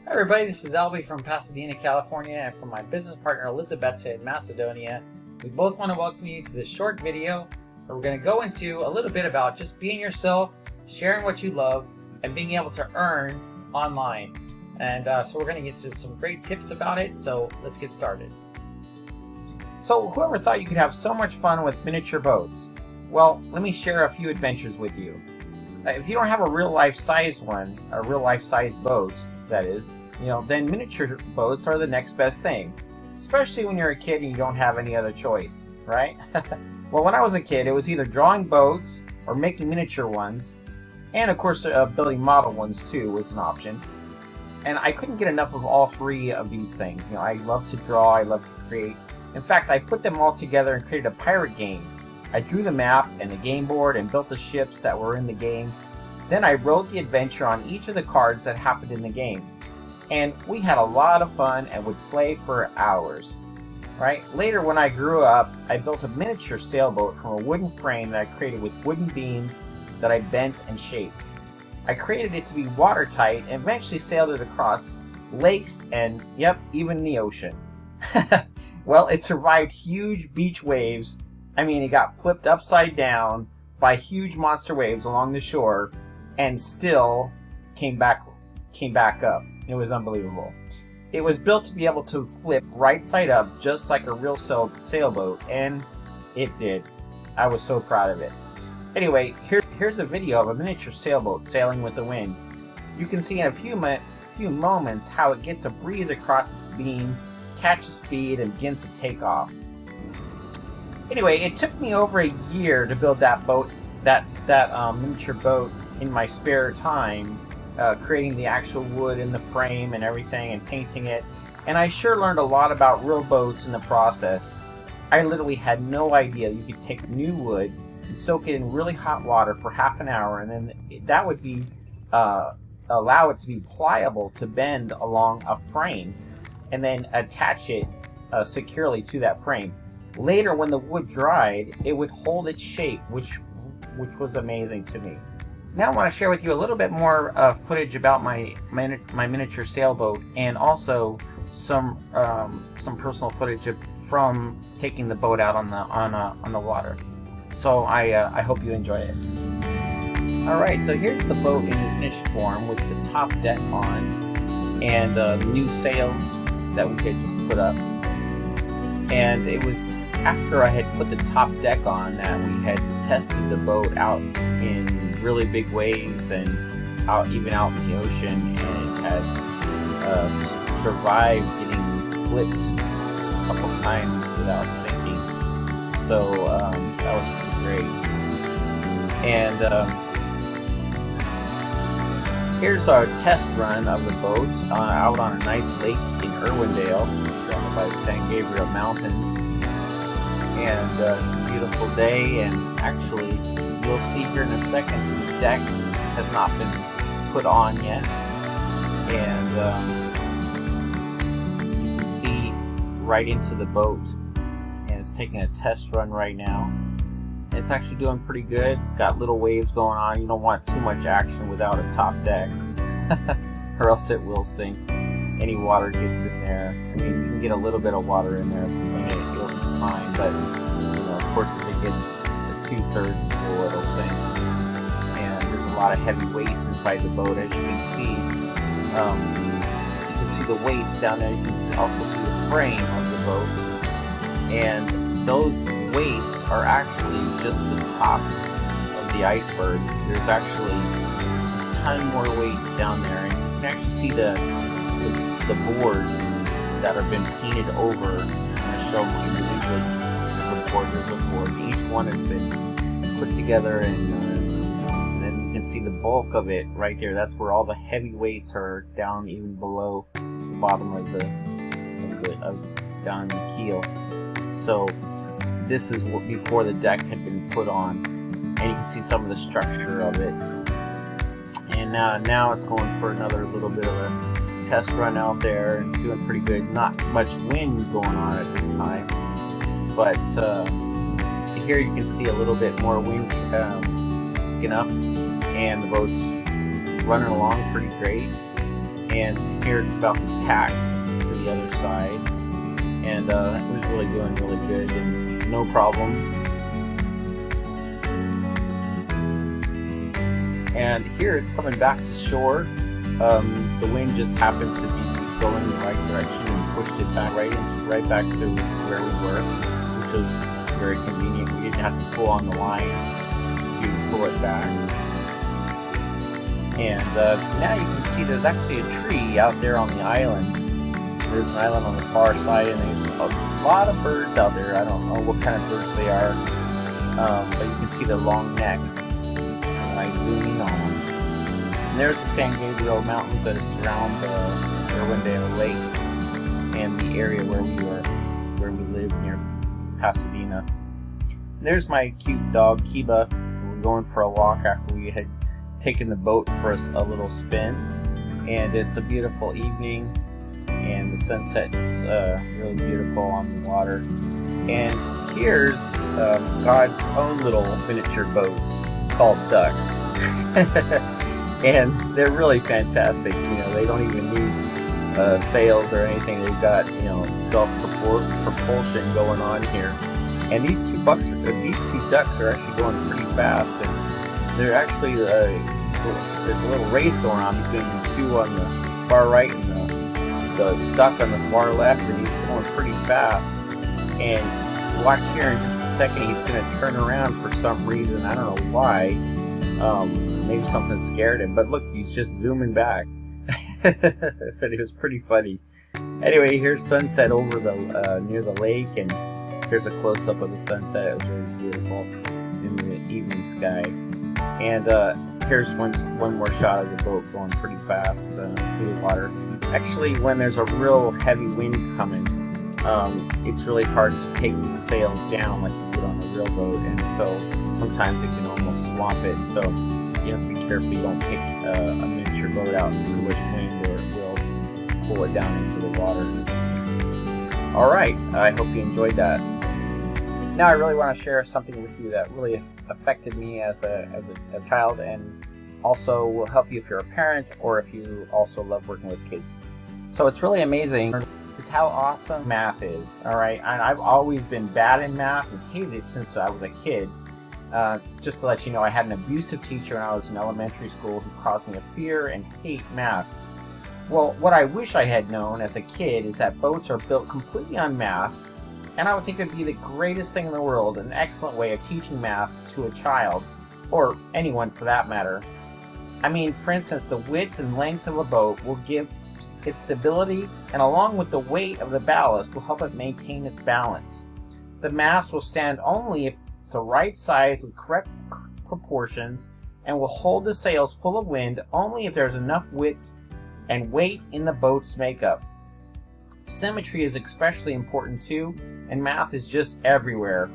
Hi everybody, this is Albie from Pasadena, California, and from my business partner Elizabeth in Macedonia. We both want to welcome you to this short video where we're going to go into a little bit about just being yourself, sharing what you love, and being able to earn online. And so we're going to get to some great tips about it, so let's get started. So whoever thought you could have so much fun with miniature boats? Well, let me share a few adventures with you. If you don't have a real-life size one, a real-life size boat, that is, then miniature boats are the next best thing, especially when you're a kid and you don't have any other choice, right? Well, when I was a kid, it was either drawing boats or making miniature ones, and of course building model ones too was an option. And I couldn't get enough of all three of these things. I love to draw, I love to create. In fact, I put them all together and created a pirate game. I drew the map and the game board and built the ships that were in the game. Then I wrote the adventure on each of the cards that happened in the game. And we had a lot of fun and would play for hours, right? Later, when I grew up, I built a miniature sailboat from a wooden frame that I created with wooden beams that I bent and shaped. I created it to be watertight and eventually sailed it across lakes and, yep, even the ocean. Well, it survived huge beach waves. I mean, it got flipped upside down by huge monster waves along the shore and still came back up. It was unbelievable. It was built to be able to flip right side up just like a real sailboat, and it did. I was so proud of it. Anyway, here's a video of a miniature sailboat sailing with the wind. You can see in a few moments how it gets a breeze across its beam, catches speed, and begins to take off. Anyway, it took me over a year to build that boat, that miniature boat, in my spare time. Creating the actual wood in the frame and everything and painting it, and I sure learned a lot about real boats in the process. I literally had no idea you could take new wood and soak it in really hot water for half an hour, and then that would be allow it to be pliable to bend along a frame, and then attach it securely to that frame. Later, when the wood dried, it would hold its shape, which was amazing to me. Now I want to share with you a little bit more footage about my miniature sailboat, and also some personal footage from taking the boat out on the water. So I hope you enjoy it. All right, so here's the boat in finished form with the top deck on and new sails that we had just put up. And it was after I had put the top deck on that we had tested the boat out in really big waves and even out in the ocean, and had survived getting flipped a couple times without sinking. So that was pretty great. And here's our test run of the boat out on a nice lake in Irwindale, surrounded by the San Gabriel Mountains. And it's a beautiful day, and actually you'll see here in a second the deck has not been put on yet, and you can see right into the boat, and it's taking a test run right now. It's actually doing pretty good. It's got little waves going on. You don't want too much action without a top deck or else it will sink. Any water gets in there. I mean, you can get a little bit of water in there, and it'll be fine, but of course if it gets 2/3 full, it'll sink. And there's a lot of heavy weights inside the boat, as you can see. You can see the weights down there. You can also see the frame of the boat, and those weights are actually just the top of the iceberg. There's actually a ton more weights down there, and you can actually see the boards that have been painted over. I'm going to show them individually. There's a board. Each one has been put together, and then you can see the bulk of it right there. That's where all the heavy weights are, down even below the bottom of down the keel. So this is what before the deck had been put on, and you can see some of the structure of it. And now it's going for another little bit of a test run out there, and it's doing pretty good. Not much wind going on at this time, but here you can see a little bit more wind picking up, and the boat's running along pretty great. and here it's about to tack to the other side, and it was really doing really good and no problems. And here it's coming back to shore. The wind just happened to be going in the right direction and pushed it back right back to where we were, which was very convenient. We didn't have to pull on the line to pull it back. And now you can see there's actually a tree out there on the island. There's an island on the far side, and there's a lot of birds out there. I don't know what kind of birds they are, but you can see the long necks. And I zoom in on them. And there's the San Gabriel Mountains that surround the Irwindale Lake and the area where we live near Pasadena. There's my cute dog Kiba. We're going for a walk after we had taken the boat for a little spin, and it's a beautiful evening, and the sunset's really beautiful on the water. And here's God's own little miniature boats called ducks. And they're really fantastic. They don't even need sails or anything. They've got self-propulsion going on here. And these two ducks are actually going pretty fast. And they're actually there's a little race going on between the two on the far right and the duck on the far left, and he's going pretty fast. And watch here in just a second, he's going to turn around for some reason. I don't know why. Maybe something scared him, but look, he's just zooming back. But it was pretty funny. Anyway, here's sunset over the near the lake, and here's a close-up of the sunset. It was really beautiful in the evening sky. And here's one more shot of the boat going pretty fast through the water. Actually, when there's a real heavy wind coming, it's really hard to take the sails down like you would on a real boat, and so sometimes it can almost swamp it. So you have to be careful you don't take a miniature boat out into too much wind, or it will pull it down into the water. Alright, I hope you enjoyed that. Now I really want to share something with you that really affected me as a child, and also will help you if you're a parent or if you also love working with kids. So it's really amazing is how awesome math is. Alright, and I've always been bad in math and hated it since I was a kid. Just to let you know, I had an abusive teacher when I was in elementary school who caused me to fear and hate math. Well, what I wish I had known as a kid is that boats are built completely on math, and I would think it would be the greatest thing in the world, an excellent way of teaching math to a child, or anyone for that matter. I mean, for instance, the width and length of a boat will give it stability, and along with the weight of the ballast will help it maintain its balance. The mast will stand only if it's the right size with correct proportions, and will hold the sails full of wind only if there's enough width and weight in the boat's makeup. Symmetry is especially important too, and math is just everywhere.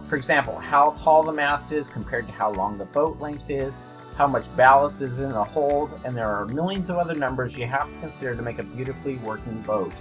For example, how tall the mast is compared to how long the boat length is, how much ballast is in the hold, and there are millions of other numbers you have to consider to make a beautifully working boat.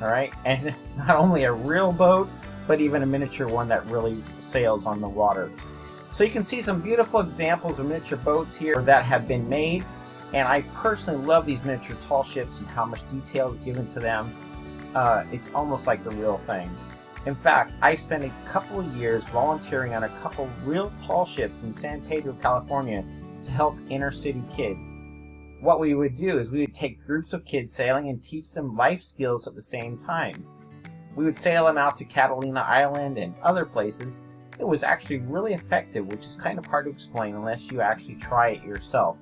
Alright, and not only a real boat, but even a miniature one that really sails on the water. So you can see some beautiful examples of miniature boats here that have been made, and I personally love these miniature tall ships and how much detail is given to them. It's almost like the real thing. In fact, I spent a couple of years volunteering on a couple real tall ships in San Pedro, California to help inner city kids. What we would do is we would take groups of kids sailing and teach them life skills at the same time. We would sail them out to Catalina Island and other places. It was actually really effective, which is kind of hard to explain unless you actually try it yourself.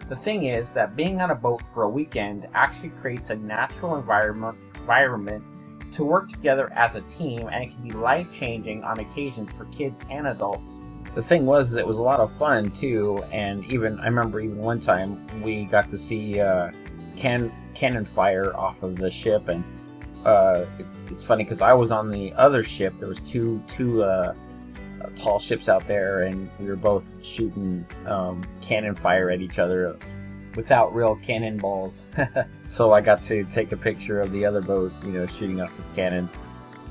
The thing is that being on a boat for a weekend actually creates a natural environment to work together as a team, and it can be life-changing on occasions for kids and adults. The thing was, it was a lot of fun too, and I remember one time we got to see cannon fire off of the ship, and it's funny because I was on the other ship. There was two tall ships out there, and we were both shooting cannon fire at each other without real cannonballs. So I got to take a picture of the other boat, shooting off its cannons.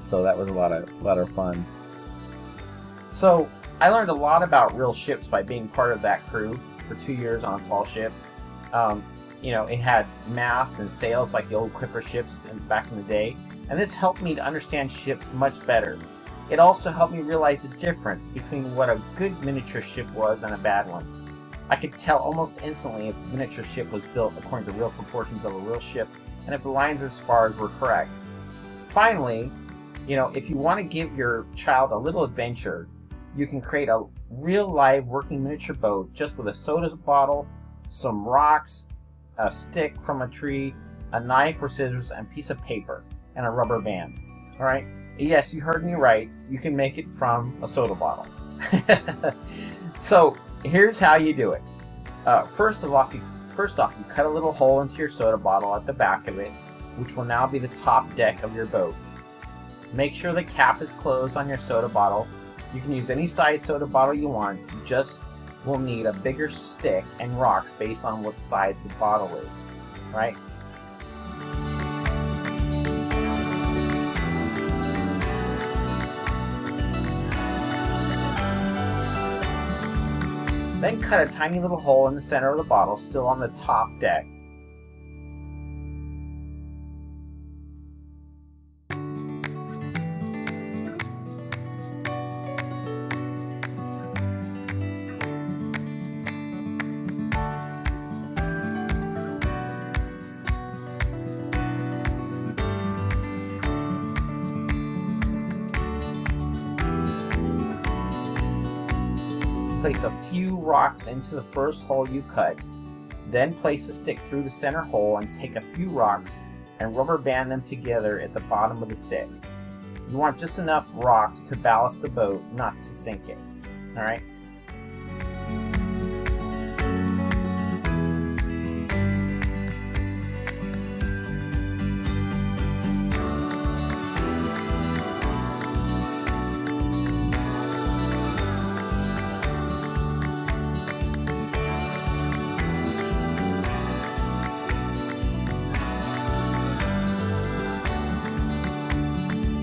So that was a lot of fun. So I learned a lot about real ships by being part of that crew for 2 years on a tall ship. it had masts and sails like the old clipper ships back in the day, and this helped me to understand ships much better. It also helped me realize the difference between what a good miniature ship was and a bad one. I could tell almost instantly if the miniature ship was built according to real proportions of a real ship, and if the lines or spars were correct. Finally, if you want to give your child a little adventure, you can create a real live working miniature boat just with a soda bottle, some rocks, a stick from a tree, a knife or scissors, and a piece of paper, and a rubber band. Alright? Yes, you heard me right. You can make it from a soda bottle. So, here's how you do it. First off, you cut a little hole into your soda bottle at the back of it, which will now be the top deck of your boat. Make sure the cap is closed on your soda bottle. You can use any size soda bottle you want. You just will need a bigger stick and rocks based on what size the bottle is. Right? Then cut a tiny little hole in the center of the bottle, still on the top deck. Place a few rocks into the first hole you cut, then place the stick through the center hole and take a few rocks and rubber band them together at the bottom of the stick. You want just enough rocks to ballast the boat, not to sink it. Alright?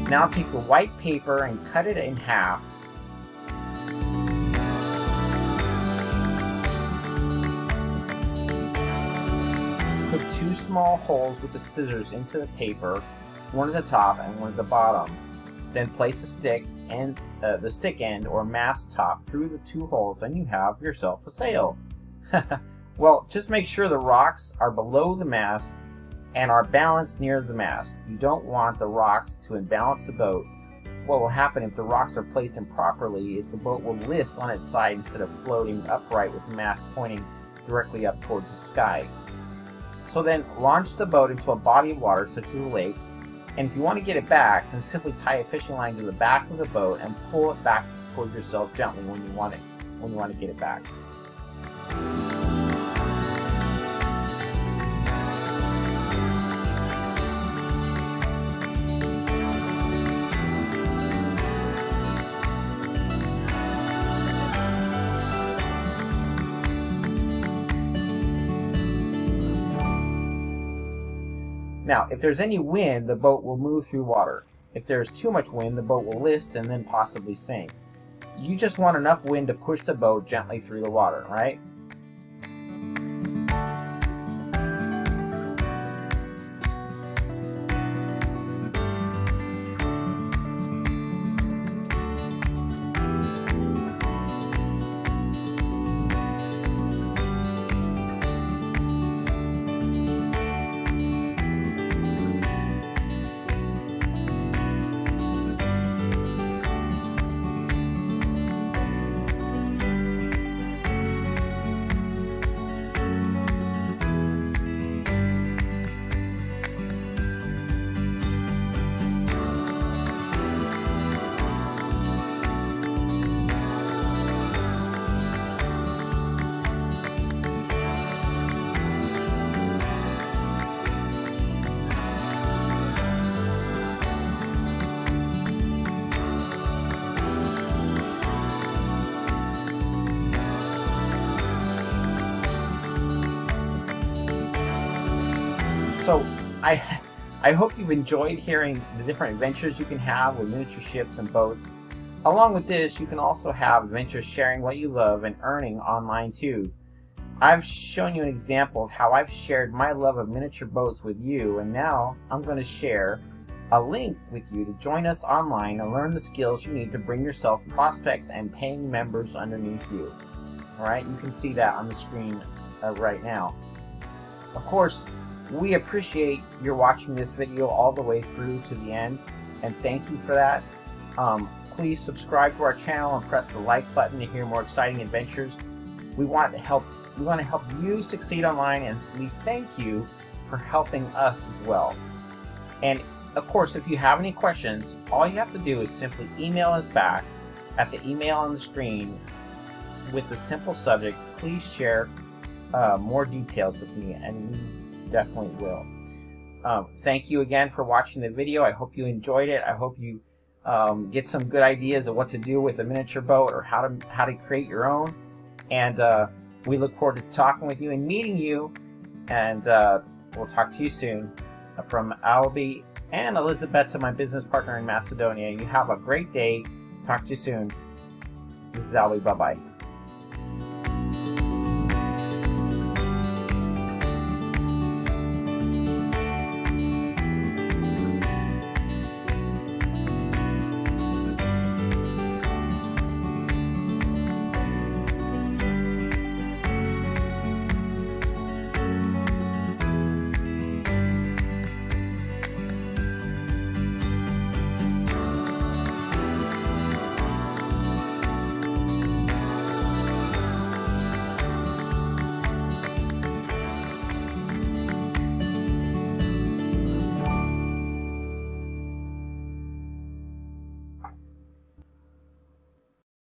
Now take the white paper and cut it in half. Put two small holes with the scissors into the paper, one at the top and one at the bottom. Then place the stick end or mast top through the two holes, and you have yourself a sail. Well, just make sure the rocks are below the mast and are balanced near the mast. You don't want the rocks to imbalance the boat. What will happen if the rocks are placed improperly is the boat will list on its side instead of floating upright with the mast pointing directly up towards the sky. So then launch the boat into a body of water such as a lake, and if you want to get it back, then simply tie a fishing line to the back of the boat and pull it back towards yourself gently when you want to get it back. Now, if there's any wind, the boat will move through water. If there's too much wind, the boat will list and then possibly sink. You just want enough wind to push the boat gently through the water, right? So I hope you've enjoyed hearing the different adventures you can have with miniature ships and boats. Along with this, you can also have adventures sharing what you love and earning online too. I've shown you an example of how I've shared my love of miniature boats with you, and now I'm going to share a link with you to join us online and learn the skills you need to bring yourself prospects and paying members underneath you. Alright, you can see that on the screen right now. Of course, we appreciate your watching this video all the way through to the end, and thank you for that. Please subscribe to our channel and press the like button to hear more exciting adventures. We want to help you succeed online, and we thank you for helping us as well. And of course, if you have any questions, all you have to do is simply email us back at the email on the screen with the simple subject, "Please share more details with me," and we definitely will. Thank you again for watching the video. I hope you enjoyed it. I hope you get some good ideas of what to do with a miniature boat, or how to create your own. And we look forward to talking with you and meeting you. And we'll talk to you soon. From Albie and Elizabeth, my business partner in Macedonia. You have a great day. Talk to you soon. This is Albie. Bye-bye.